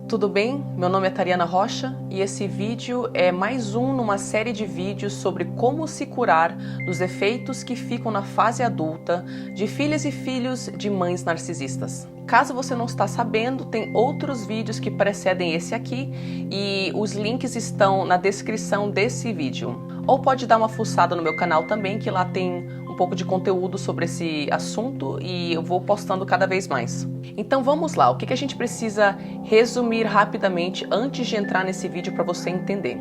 Tudo bem? Meu nome é Tariana Rocha e esse vídeo é mais um numa série de vídeos sobre como se curar dos efeitos que ficam na fase adulta de filhas e filhos de mães narcisistas. Caso você não está sabendo, tem outros vídeos que precedem esse aqui e os links estão na descrição desse vídeo. Ou pode dar uma fuçada no meu canal também, que lá tem um pouco de conteúdo sobre esse assunto e eu vou postando cada vez mais. Então vamos lá, o que a gente precisa resumir rapidamente antes de entrar nesse vídeo para você entender.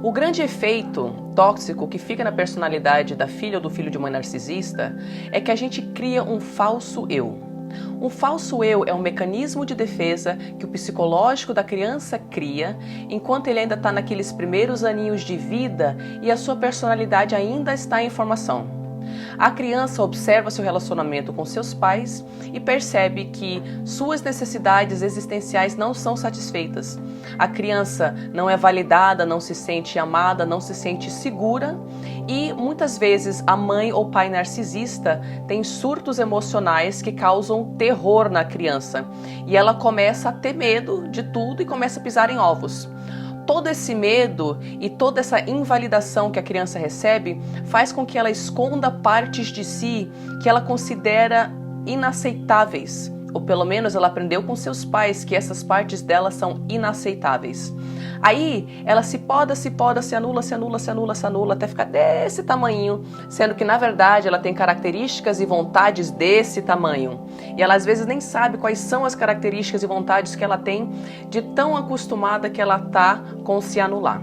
O grande efeito tóxico que fica na personalidade da filha ou do filho de uma narcisista é que a gente cria um falso eu. Um falso eu é um mecanismo de defesa que o psicológico da criança cria enquanto ele ainda está naqueles primeiros aninhos de vida e a sua personalidade ainda está em formação. A criança observa seu relacionamento com seus pais e percebe que suas necessidades existenciais não são satisfeitas. A criança não é validada, não se sente amada, não se sente segura e muitas vezes a mãe ou pai narcisista tem surtos emocionais que causam terror na criança e ela começa a ter medo de tudo e começa a pisar em ovos. Todo esse medo e toda essa invalidação que a criança recebe faz com que ela esconda partes de si que ela considera inaceitáveis. Ou pelo menos ela aprendeu com seus pais que essas partes dela são inaceitáveis. Aí ela se poda, se anula, até ficar desse tamanho, sendo que na verdade ela tem características e vontades desse tamanho. E ela às vezes nem sabe quais são as características e vontades que ela tem de tão acostumada que ela tá com se anular.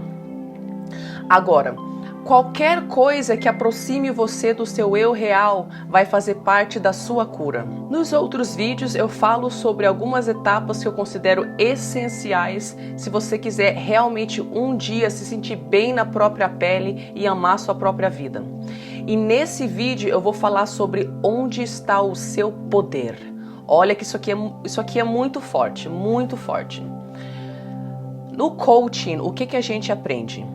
Agora, qualquer coisa que aproxime você do seu eu real vai fazer parte da sua cura. Nos outros vídeos eu falo sobre algumas etapas que eu considero essenciais se você quiser realmente um dia se sentir bem na própria pele e amar sua própria vida. E nesse vídeo eu vou falar sobre onde está o seu poder. Olha que isso aqui é muito forte, muito forte. No coaching, o que a gente aprende?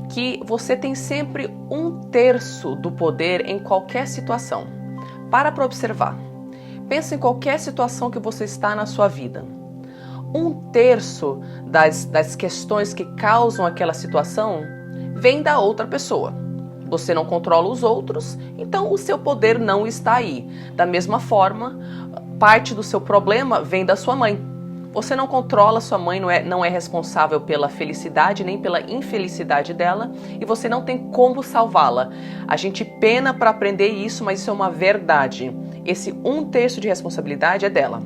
Que você tem sempre 1/3 do poder em qualquer situação. Para observar. Pensa em qualquer situação que você está na sua vida. 1/3 das questões que causam aquela situação vem da outra pessoa. Você não controla os outros, então o seu poder não está aí. Da mesma forma, parte do seu problema vem da sua mãe. Você não controla sua mãe, não é responsável pela felicidade nem pela infelicidade dela e você não tem como salvá-la. A gente pena para aprender isso, mas isso é uma verdade. Esse 1/3 de responsabilidade é dela.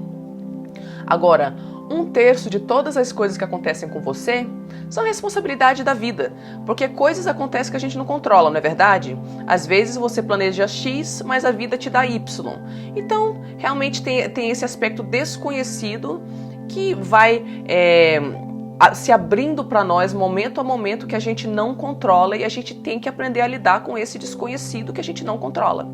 Agora, 1/3 de todas as coisas que acontecem com você são responsabilidade da vida, porque coisas acontecem que a gente não controla, não é verdade? Às vezes você planeja X, mas a vida te dá Y. Então, realmente tem esse aspecto desconhecido que vai se abrindo para nós momento a momento que a gente não controla e a gente tem que aprender a lidar com esse desconhecido que a gente não controla.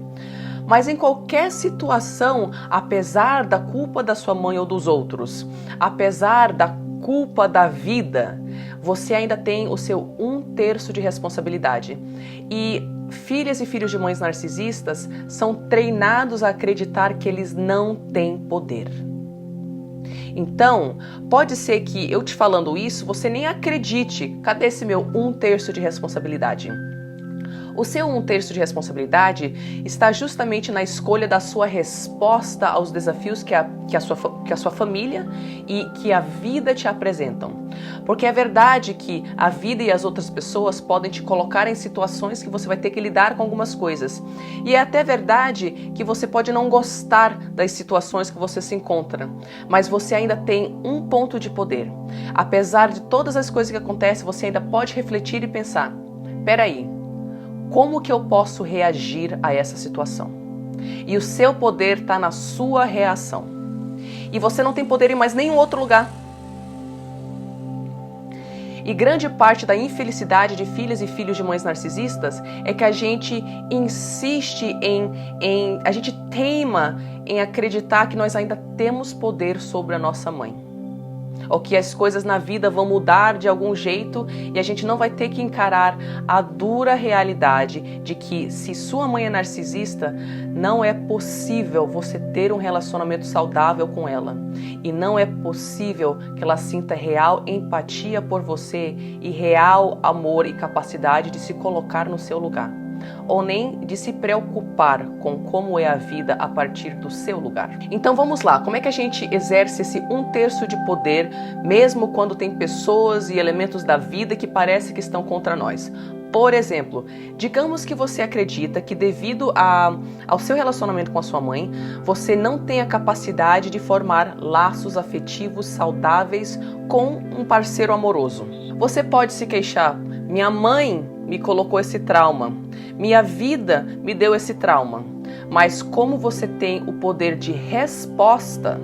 Mas em qualquer situação, apesar da culpa da sua mãe ou dos outros, apesar da culpa da vida, você ainda tem o seu 1/3 de responsabilidade. E filhas e filhos de mães narcisistas são treinados a acreditar que eles não têm poder. Então, pode ser que eu te falando isso, você nem acredite. Cadê esse meu 1/3 de responsabilidade? O seu 1/3 de responsabilidade está justamente na escolha da sua resposta aos desafios que a sua família e que a vida te apresentam. Porque é verdade que a vida e as outras pessoas podem te colocar em situações que você vai ter que lidar com algumas coisas. E é até verdade que você pode não gostar das situações que você se encontra, mas você ainda tem um ponto de poder. Apesar de todas as coisas que acontecem, você ainda pode refletir e pensar: peraí, como que eu posso reagir a essa situação? E o seu poder está na sua reação. E você não tem poder em mais nenhum outro lugar. E grande parte da infelicidade de filhas e filhos de mães narcisistas é que a gente insiste a gente teima em acreditar que nós ainda temos poder sobre a nossa mãe. ou que as coisas na vida vão mudar de algum jeito e a gente não vai ter que encarar a dura realidade de que se sua mãe é narcisista, não é possível você ter um relacionamento saudável com ela. E não é possível que ela sinta real empatia por você e real amor e capacidade de se colocar no seu lugar. Ou nem de se preocupar com como é a vida a partir do seu lugar. Então vamos lá, como é que a gente exerce esse 1/3 de poder, mesmo quando tem pessoas e elementos da vida que parece que estão contra nós? Por exemplo, digamos que você acredita que devido ao seu relacionamento com a sua mãe, você não tem a capacidade de formar laços afetivos saudáveis com um parceiro amoroso. Você pode se queixar: minha mãe me colocou esse trauma, minha vida me deu esse trauma. Mas como você tem o poder de resposta,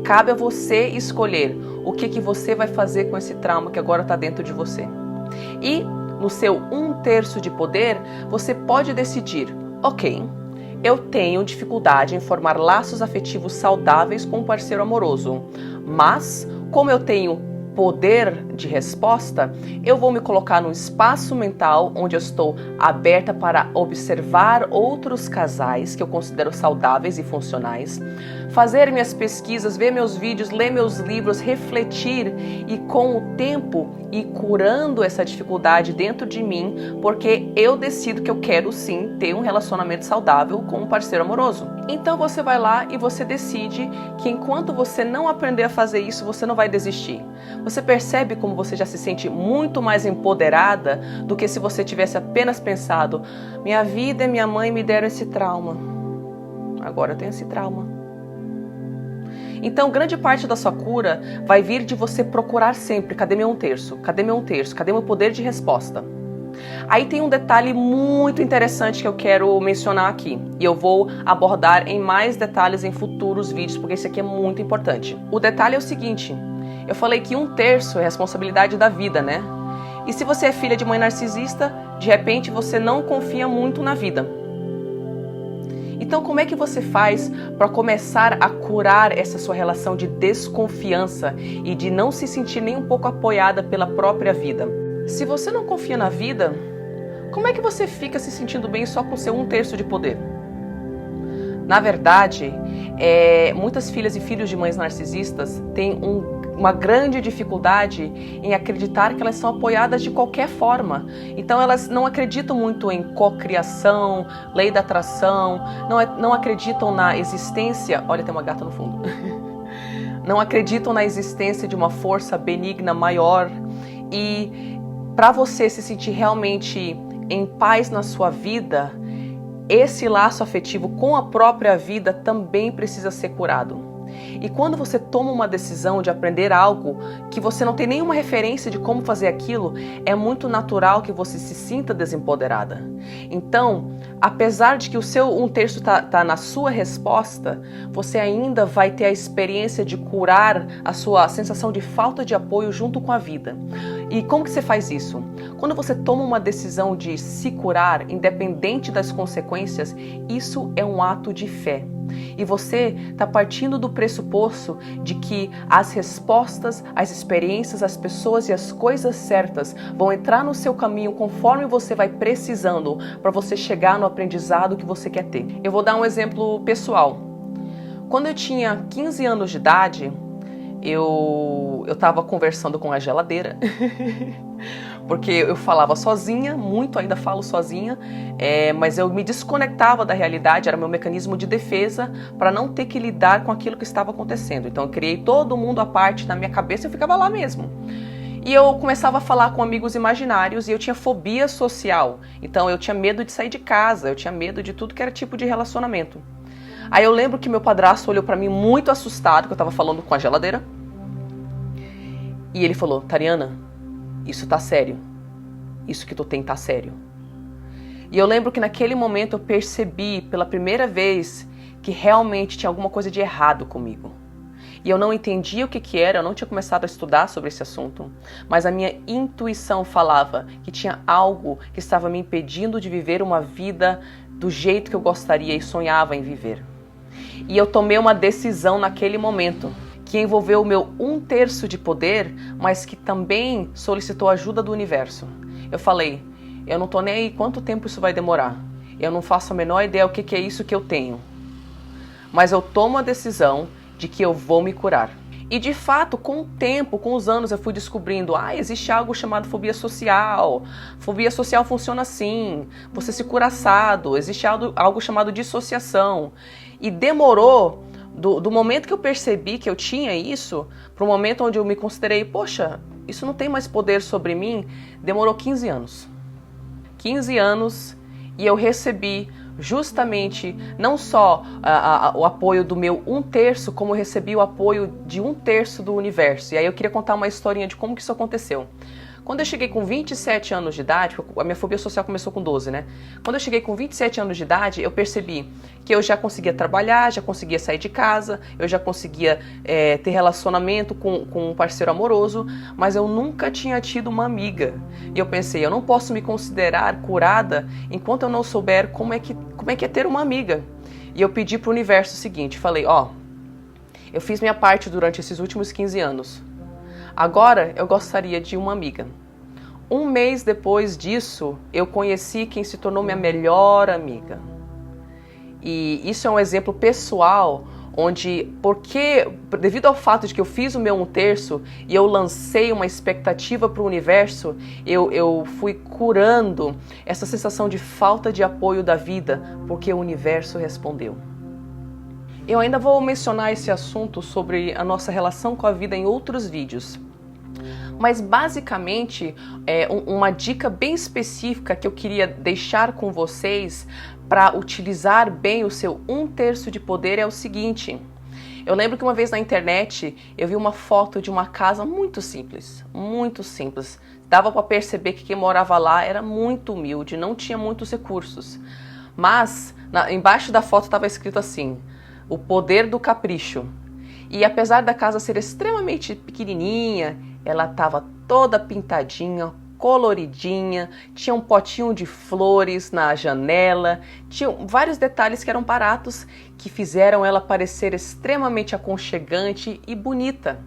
cabe a você escolher o que você vai fazer com esse trauma que agora está dentro de você. E no seu 1/3 de poder, você pode decidir: ok, eu tenho dificuldade em formar laços afetivos saudáveis com um parceiro amoroso, mas como eu tenho poder de resposta, eu vou me colocar num espaço mental onde eu estou aberta para observar outros casais que eu considero saudáveis e funcionais, fazer minhas pesquisas, ver meus vídeos, ler meus livros, refletir e com o tempo ir curando essa dificuldade dentro de mim, porque eu decido que eu quero sim ter um relacionamento saudável com um parceiro amoroso. Então você vai lá e você decide que enquanto você não aprender a fazer isso, você não vai desistir. Você percebe como você já se sente muito mais empoderada do que se você tivesse apenas pensado: minha vida e minha mãe me deram esse trauma, agora eu tenho esse trauma. Então, grande parte da sua cura vai vir de você procurar sempre: cadê meu 1/3? Cadê meu 1/3? Cadê meu poder de resposta? Aí tem um detalhe muito interessante que eu quero mencionar aqui, e eu vou abordar em mais detalhes em futuros vídeos, porque esse aqui é muito importante. O detalhe é o seguinte: eu falei que 1/3 é responsabilidade da vida, né? E se você é filha de mãe narcisista, de repente você não confia muito na vida. Então como é que você faz para começar a curar essa sua relação de desconfiança e de não se sentir nem um pouco apoiada pela própria vida? Se você não confia na vida, como é que você fica se sentindo bem só com seu 1/3 de poder? Na verdade, muitas filhas e filhos de mães narcisistas têm uma grande dificuldade em acreditar que elas são apoiadas de qualquer forma. Então elas não acreditam muito em cocriação, lei da atração, não acreditam na existência... Olha, tem uma gata no fundo. Não acreditam na existência de uma força benigna maior. E para você se sentir realmente em paz na sua vida, esse laço afetivo com a própria vida também precisa ser curado. E quando você toma uma decisão de aprender algo que você não tem nenhuma referência de como fazer aquilo, é muito natural que você se sinta desempoderada. Então, apesar de que o seu 1/3 tá na sua resposta, você ainda vai ter a experiência de curar a sua sensação de falta de apoio junto com a vida. E como que você faz isso? Quando você toma uma decisão de se curar, independente das consequências, isso é um ato de fé. E você está partindo do pressuposto de que as respostas, as experiências, as pessoas e as coisas certas vão entrar no seu caminho conforme você vai precisando para você chegar no aprendizado que você quer ter. Eu vou dar um exemplo pessoal. Quando eu tinha 15 anos de idade, eu estava conversando com a geladeira, porque eu falava sozinha, muito ainda falo sozinha, mas eu me desconectava da realidade, era meu mecanismo de defesa para não ter que lidar com aquilo que estava acontecendo. Então eu criei todo mundo à parte na minha cabeça e eu ficava lá mesmo. E eu começava a falar com amigos imaginários e eu tinha fobia social, então eu tinha medo de sair de casa, eu tinha medo de tudo que era tipo de relacionamento. Aí eu lembro que meu padrasto olhou pra mim muito assustado, que eu tava falando com a geladeira. E ele falou: Tariana, isso tá sério. Isso que tu tem tá sério. E eu lembro que naquele momento eu percebi pela primeira vez que realmente tinha alguma coisa de errado comigo. E eu não entendia o que era, eu não tinha começado a estudar sobre esse assunto. Mas a minha intuição falava que tinha algo que estava me impedindo de viver uma vida do jeito que eu gostaria e sonhava em viver. E eu tomei uma decisão naquele momento, que envolveu o meu 1/3 de poder, mas que também solicitou ajuda do universo. Eu falei, eu não tô nem aí quanto tempo isso vai demorar. Eu não faço a menor ideia o que é isso que eu tenho. Mas eu tomo a decisão de que eu vou me curar. E de fato, com o tempo, com os anos, eu fui descobrindo, existe algo chamado fobia social. Fobia social funciona assim, você se cura assado, existe algo chamado dissociação. E demorou, do momento que eu percebi que eu tinha isso, para o momento onde eu me considerei, poxa, isso não tem mais poder sobre mim, demorou 15 anos. 15 anos e eu recebi justamente não só o apoio do meu 1/3, como eu recebi o apoio de 1/3 do universo. E aí eu queria contar uma historinha de como que isso aconteceu. Quando eu cheguei com 27 anos de idade, a minha fobia social começou com 12, né? Quando eu cheguei com 27 anos de idade, eu percebi que eu já conseguia trabalhar, já conseguia sair de casa, eu já conseguia ter relacionamento com um parceiro amoroso, mas eu nunca tinha tido uma amiga. E eu pensei, eu não posso me considerar curada enquanto eu não souber como é que é ter uma amiga. E eu pedi pro universo o seguinte, falei, eu fiz minha parte durante esses últimos 15 anos. Agora eu gostaria de uma amiga. Um mês depois disso, eu conheci quem se tornou minha melhor amiga. E isso é um exemplo pessoal, devido ao fato de que eu fiz o meu 1/3 e eu lancei uma expectativa para o universo, eu fui curando essa sensação de falta de apoio da vida, porque o universo respondeu. Eu ainda vou mencionar esse assunto sobre a nossa relação com a vida em outros vídeos. Mas basicamente, uma dica bem específica que eu queria deixar com vocês para utilizar bem o seu 1/3 de poder é o seguinte. Eu lembro que uma vez na internet eu vi uma foto de uma casa muito simples, muito simples. Dava para perceber que quem morava lá era muito humilde, não tinha muitos recursos. Mas embaixo da foto estava escrito assim, o poder do capricho. E apesar da casa ser extremamente pequenininha, ela estava toda pintadinha, coloridinha, tinha um potinho de flores na janela, tinha vários detalhes que eram baratos, que fizeram ela parecer extremamente aconchegante e bonita.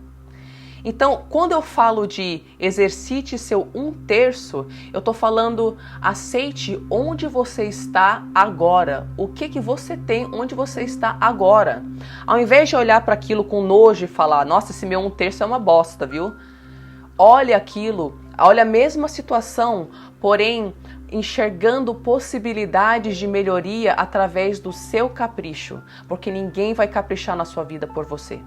Então, quando eu falo de exercite seu 1/3, eu estou falando aceite onde você está agora. O que você tem onde você está agora. Ao invés de olhar para aquilo com nojo e falar, nossa, esse meu 1/3 é uma bosta, viu? Olha aquilo, olha a mesma situação, porém enxergando possibilidades de melhoria através do seu capricho, porque ninguém vai caprichar na sua vida por você.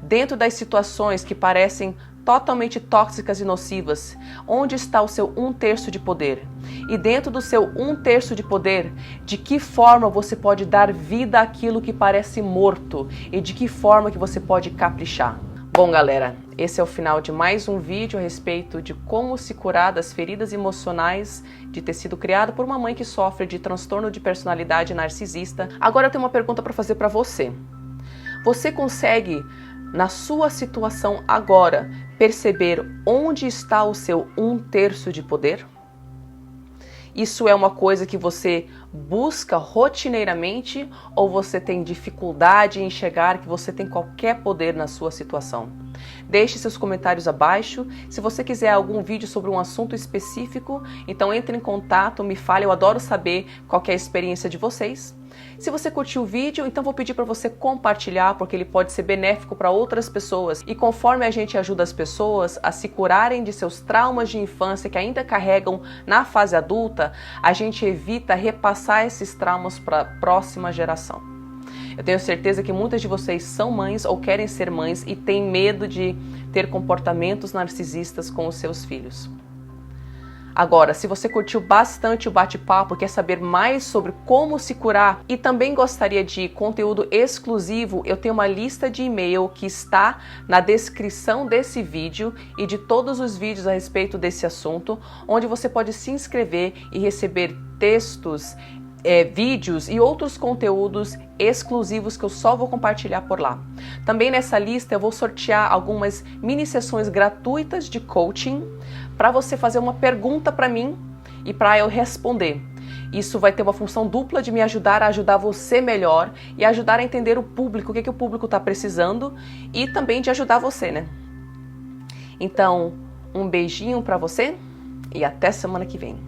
Dentro das situações que parecem totalmente tóxicas e nocivas, onde está o seu 1/3 de poder? E dentro do seu 1/3 de poder, de que forma você pode dar vida àquilo que parece morto? E de que forma que você pode caprichar? Bom, galera, esse é o final de mais um vídeo a respeito de como se curar das feridas emocionais de ter sido criado por uma mãe que sofre de transtorno de personalidade narcisista. Agora eu tenho uma pergunta para fazer para você. Você consegue, na sua situação agora, perceber onde está o seu 1/3 de poder? Isso é uma coisa que você busca rotineiramente ou você tem dificuldade em enxergar que você tem qualquer poder na sua situação? Deixe seus comentários abaixo. Se você quiser algum vídeo sobre um assunto específico, então entre em contato, me fale, eu adoro saber qual que é a experiência de vocês. Se você curtiu o vídeo, então vou pedir para você compartilhar, porque ele pode ser benéfico para outras pessoas. E conforme a gente ajuda as pessoas a se curarem de seus traumas de infância que ainda carregam na fase adulta, a gente evita repassar esses traumas para a próxima geração. Eu tenho certeza que muitas de vocês são mães ou querem ser mães e têm medo de ter comportamentos narcisistas com os seus filhos. Agora, se você curtiu bastante o bate-papo, quer saber mais sobre como se curar e também gostaria de conteúdo exclusivo, eu tenho uma lista de e-mail que está na descrição desse vídeo e de todos os vídeos a respeito desse assunto, onde você pode se inscrever e receber textos, vídeos e outros conteúdos exclusivos que eu só vou compartilhar por lá. Também nessa lista eu vou sortear algumas mini sessões gratuitas de coaching para você fazer uma pergunta para mim e para eu responder. Isso vai ter uma função dupla de me ajudar a ajudar você melhor e ajudar a entender o público, o que o público está precisando e também de ajudar você, né? Então, um beijinho para você e até semana que vem.